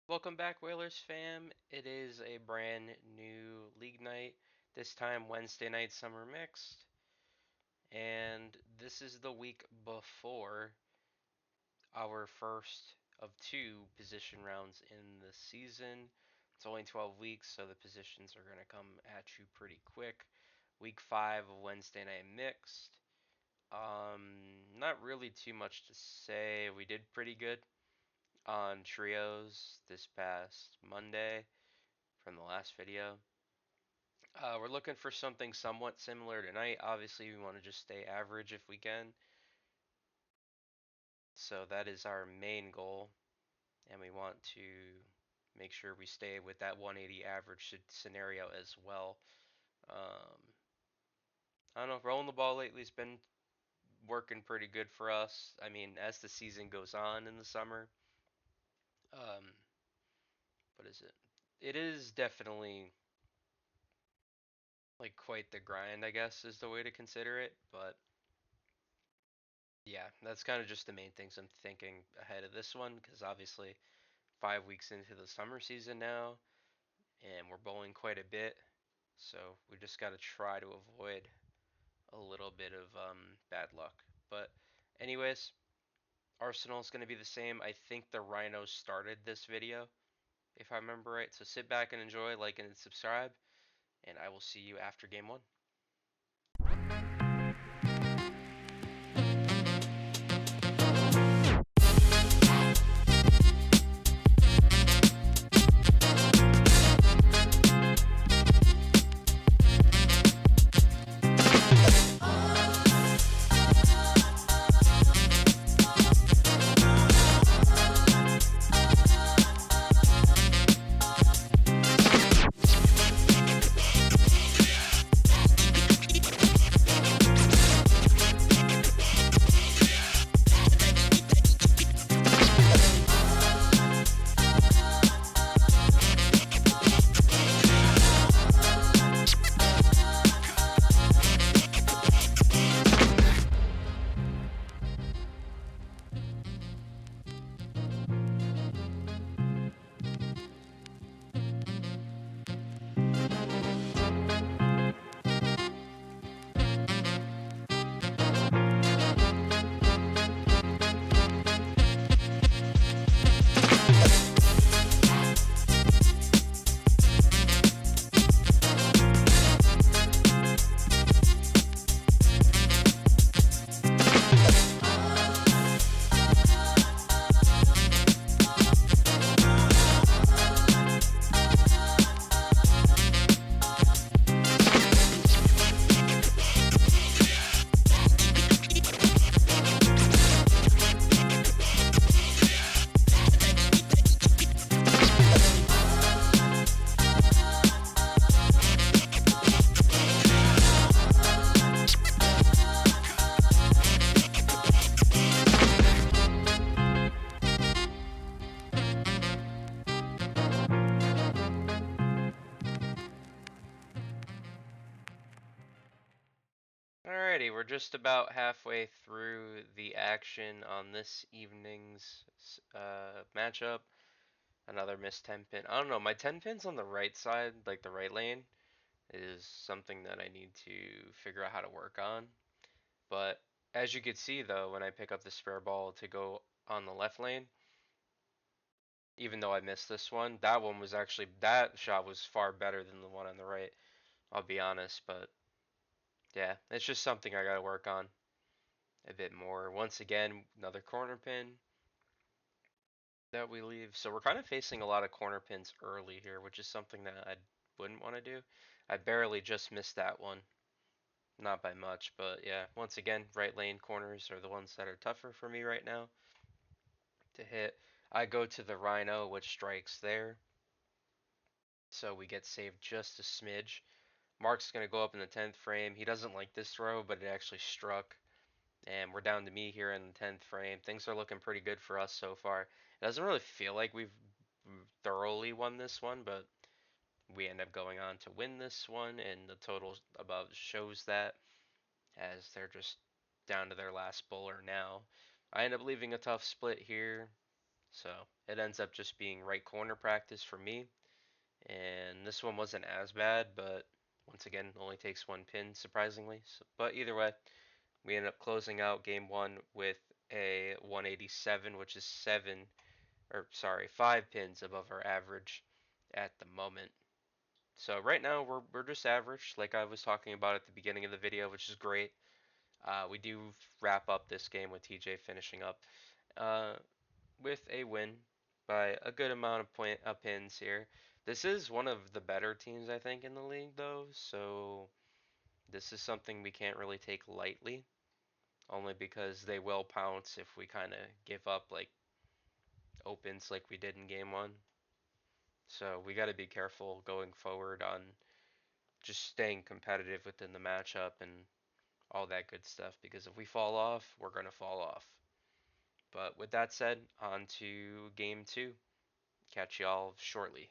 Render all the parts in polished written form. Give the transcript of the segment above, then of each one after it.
Welcome back, Whalers fam. It is a brand new league night, this time Wednesday night summer mixed. And this is the week before our first of two position rounds in the season. It's only 12 weeks, so the positions are going to come at you pretty quick. Week 5 of Wednesday night mixed. Not really too much to say. We did pretty good on trios this past Monday from the last video. We're looking for something somewhat similar tonight. Obviously, we want to just stay average if we can. So that is our main goal, and we want to make sure we stay with that 180 average scenario as well. Um, I don't know, rolling the ball lately has been working pretty good for us. I mean, as the season goes on in the summer, um, what is it? It is definitely like quite the grind, I guess, is the way to consider it. But yeah, that's kind of just the main things I'm thinking ahead of this one, because obviously 5 weeks into the summer season now, and we're bowling quite a bit, so we just got to try to avoid a little bit of bad luck. But anyways, Arsenal's going to be the same. I think the Rhinos started this video, if I remember right. So sit back and enjoy, like and subscribe, and I will see you after game one. Alrighty, we're just about halfway through the action on this evening's matchup. Another missed 10 pin. I don't know, my 10 pin's on the right side, like the right lane, is something that I need to figure out how to work on. But as you can see though, when I pick up the spare ball to go on the left lane, even though I missed this one, that one was actually, that shot was far better than the one on the right, I'll be honest. But yeah, it's just something I gotta work on a bit more. Once again, another corner pin that we leave. So we're kind of facing a lot of corner pins early here, which is something that I wouldn't want to do. I barely just missed that one. Not by much, but yeah, once again, right lane corners are the ones that are tougher for me right now to hit. I go to the Rhino, which strikes there. So we get saved just a smidge. Mark's going to go up in the 10th frame. He doesn't like this throw, but it actually struck. And we're down to me here in the 10th frame. Things are looking pretty good for us so far. It doesn't really feel like we've thoroughly won this one, but we end up going on to win this one, and the total above shows that, as they're just down to their last bowler now. I end up leaving a tough split here, So it ends up just being right corner practice for me. And this one wasn't as bad, but once again, only takes one pin, surprisingly. So, but either way, we ended up closing out game one with a 187, which is 5 pins above our average at the moment. So right now we're just average, like I was talking about at the beginning of the video, which is great. We do wrap up this game with TJ finishing up uh, with a win by a good amount of pins here. This is one of the better teams I think in the league though, so this is something we can't really take lightly, only because they will pounce if we kind of give up like opens like we did in game one. So we got to be careful going forward on just staying competitive within the matchup and all that good stuff, because if we fall off, we're going to fall off. But with that said, on to game two. Catch y'all shortly.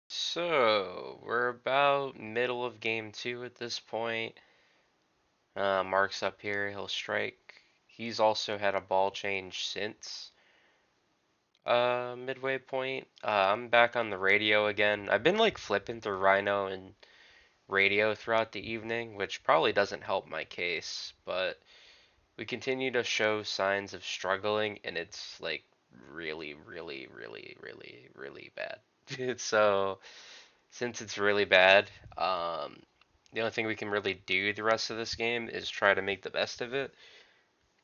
So we're about middle of game two at this point. Mark's up here, he'll strike. He's also had a ball change since midway point. I'm back on the radio again. I've been like flipping through Rhino and radio throughout the evening, which probably doesn't help my case, but we continue to show signs of struggling, and it's like really, really, really, really, really bad. So since it's really bad, the only thing we can really do the rest of this game is try to make the best of it.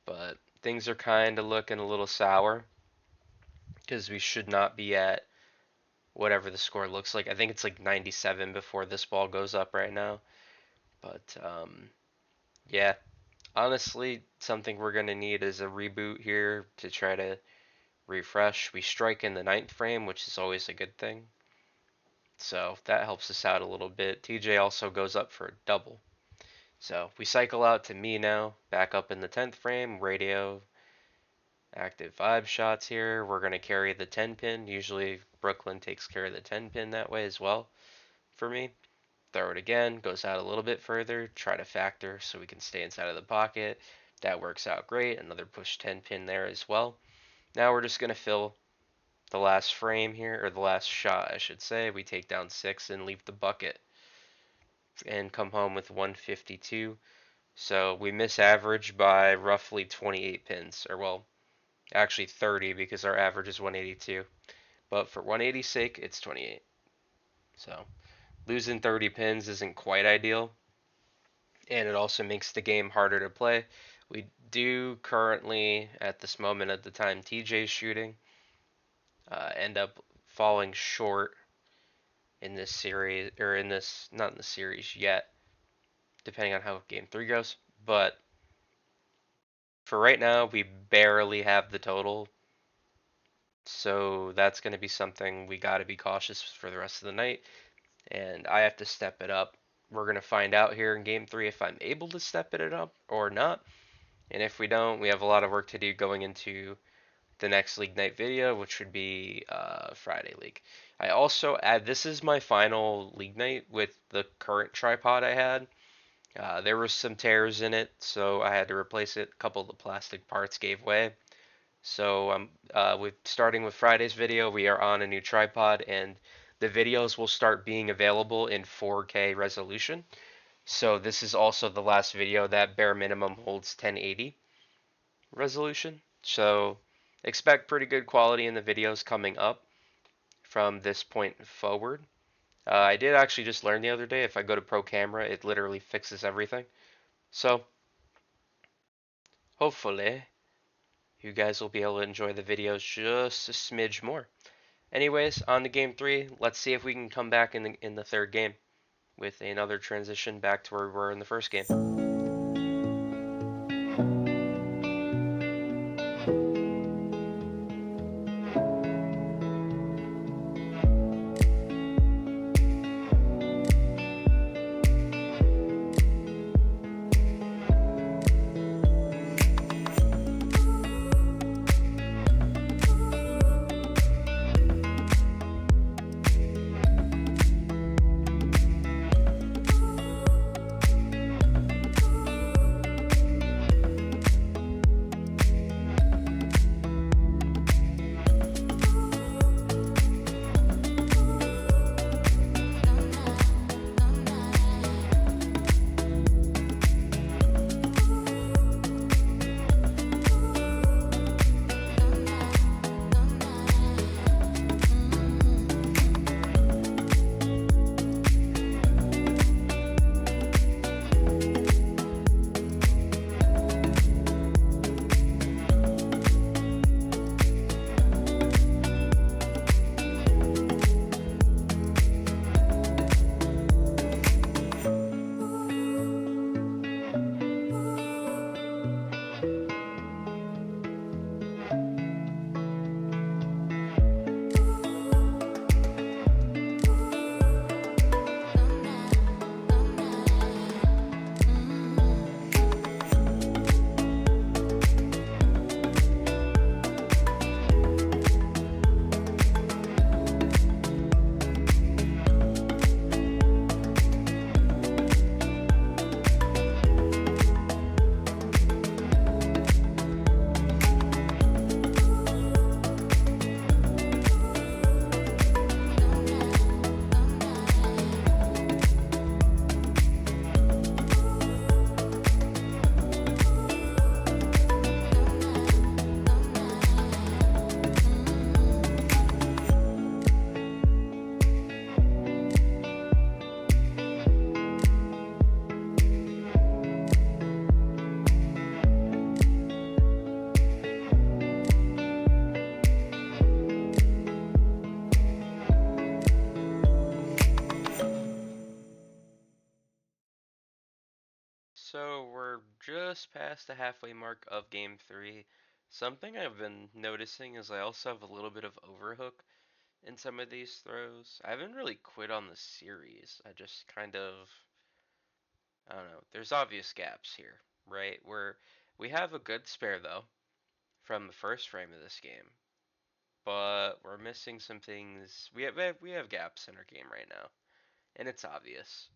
But things are kind of looking a little sour because we should not be at whatever the score looks like. I think it's like 97 before this ball goes up right now. But yeah, honestly, something we're going to need is a reboot here to try to refresh. We strike in the ninth frame, which is always a good thing. So that helps us out a little bit. TJ also goes up for a double. So we cycle out to me now, back up in the 10th frame, radio, active 5 shots here. We're going to carry the 10 pin. Usually Brooklyn takes care of the 10 pin that way as well for me. Throw it again, goes out a little bit further, try to factor so we can stay inside of the pocket. That works out great. Another push 10 pin there as well. Now we're just going to fill the last frame here, or the last shot, I should say. We take down 6 and leave the bucket and come home with 152. So we miss average by roughly 28 pins, or well, actually 30 because our average is 182. But for 180's sake, it's 28. So losing 30 pins isn't quite ideal, and it also makes the game harder to play. We do currently, at this moment at the time TJ's shooting, end up falling short in this series, or in this, not in the series yet, depending on how game 3 goes. But for right now, we barely have the total. So that's going to be something we got to be cautious for the rest of the night. And I have to step it up. We're going to find out here in game 3 if I'm able to step it up or not. And if we don't, we have a lot of work to do going into the next League Night video, which would be Friday League. I also add, this is my final League Night with the current tripod I had. There were some tears in it, so I had to replace it. A couple of the plastic parts gave way. So starting with Friday's video, we are on a new tripod, and the videos will start being available in 4K resolution. So this is also the last video that bare minimum holds 1080 resolution. So expect pretty good quality in the videos coming up from this point forward. I did actually just learn the other day, if I go to Pro Camera, it literally fixes everything. So hopefully you guys will be able to enjoy the videos just a smidge more. Anyways, on to game 3. Let's see if we can come back in the third game with another transition back to where we were in the first game. So we're just past the halfway mark of game 3. Something I've been noticing is I also have a little bit of overhook in some of these throws. I haven't really quit on the series. I just kind of, I don't know. There's obvious gaps here, right? Where we have a good spare though from the first frame of this game, but we're missing some things. We have gaps in our game right now, and it's obvious.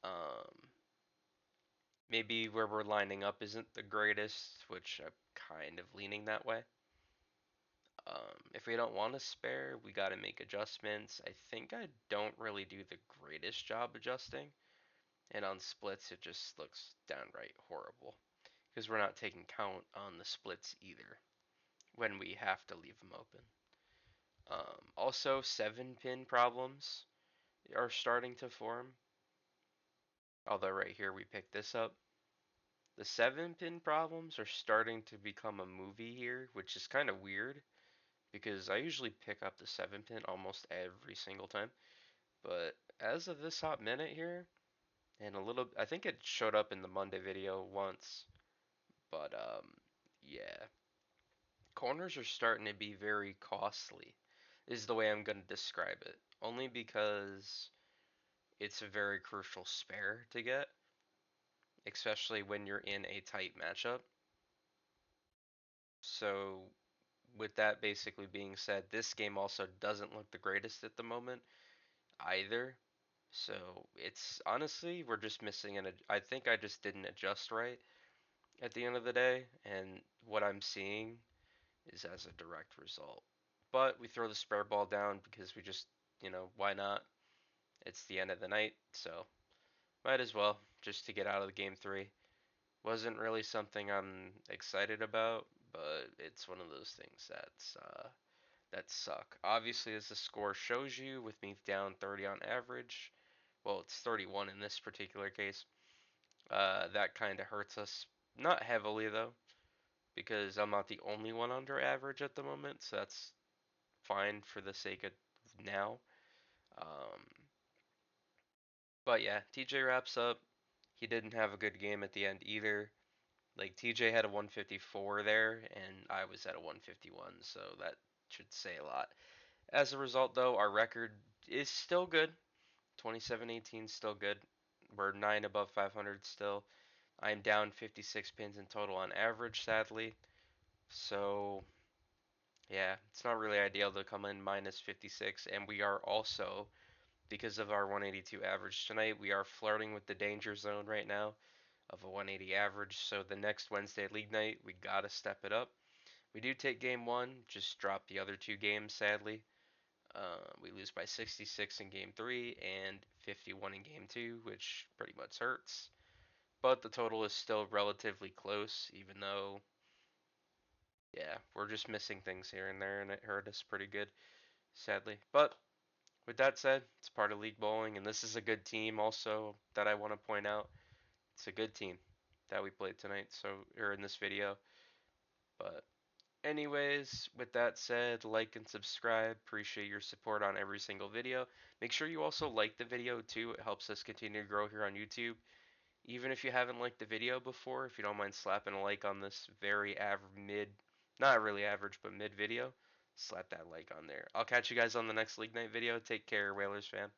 Um, Maybe where we're lining up isn't the greatest, which I'm kind of leaning that way. If we don't want to spare, we got to make adjustments. I think I don't really do the greatest job adjusting, and on splits it just looks downright horrible because we're not taking count on the splits either when we have to leave them open. Also, 7-pin problems are starting to form. Although right here we picked this up. The 7-pin problems are starting to become a movie here, which is kind of weird because I usually pick up the 7-pin almost every single time. But as of this hot minute here, and a little, I think it showed up in the Monday video once, but yeah, corners are starting to be very costly, is the way I'm going to describe it. Only because it's a very crucial spare to get, especially when you're in a tight matchup. So, with that basically being said, this game also doesn't look the greatest at the moment either. So, it's honestly, we're just missing I think I just didn't adjust right at the end of the day, and what I'm seeing is as a direct result. But we throw the spare ball down because we just, why not? It's the end of the night, so might as well just to get out of the game three. Wasn't really something I'm excited about, but it's one of those things that suck. Obviously, as the score shows you, with me down 30 on average, well, it's 31 in this particular case. That kind of hurts us. Not heavily though, because I'm not the only one under average at the moment, so that's fine for the sake of now. Um, but yeah, TJ wraps up. He didn't have a good game at the end either. Like TJ had a 154 there, and I was at a 151, so that should say a lot. As a result, though, our record is still good. 27-18 still good. We're 9 above 500 still. I'm down 56 pins in total on average, sadly. So, yeah, it's not really ideal to come in minus 56. And we are also, because of our 182 average tonight, we are flirting with the danger zone right now of a 180 average. So, the next Wednesday league night, we got to step it up. We do take game one, just drop the other two games, sadly. We lose by 66 in game three and 51 in game two, which pretty much hurts. But the total is still relatively close, even though, yeah, we're just missing things here and there, and it hurt us pretty good, sadly. But with that said, it's part of league bowling, and this is a good team also that I want to point out. It's a good team that we played tonight, so or in this video. But anyways, with that said, like and subscribe. Appreciate your support on every single video. Make sure you also like the video too. It helps us continue to grow here on YouTube. Even if you haven't liked the video before, if you don't mind slapping a like on this very mid, not really average, but mid video, slap that like on there. I'll catch you guys on the next League Night video. Take care, Whalers fan.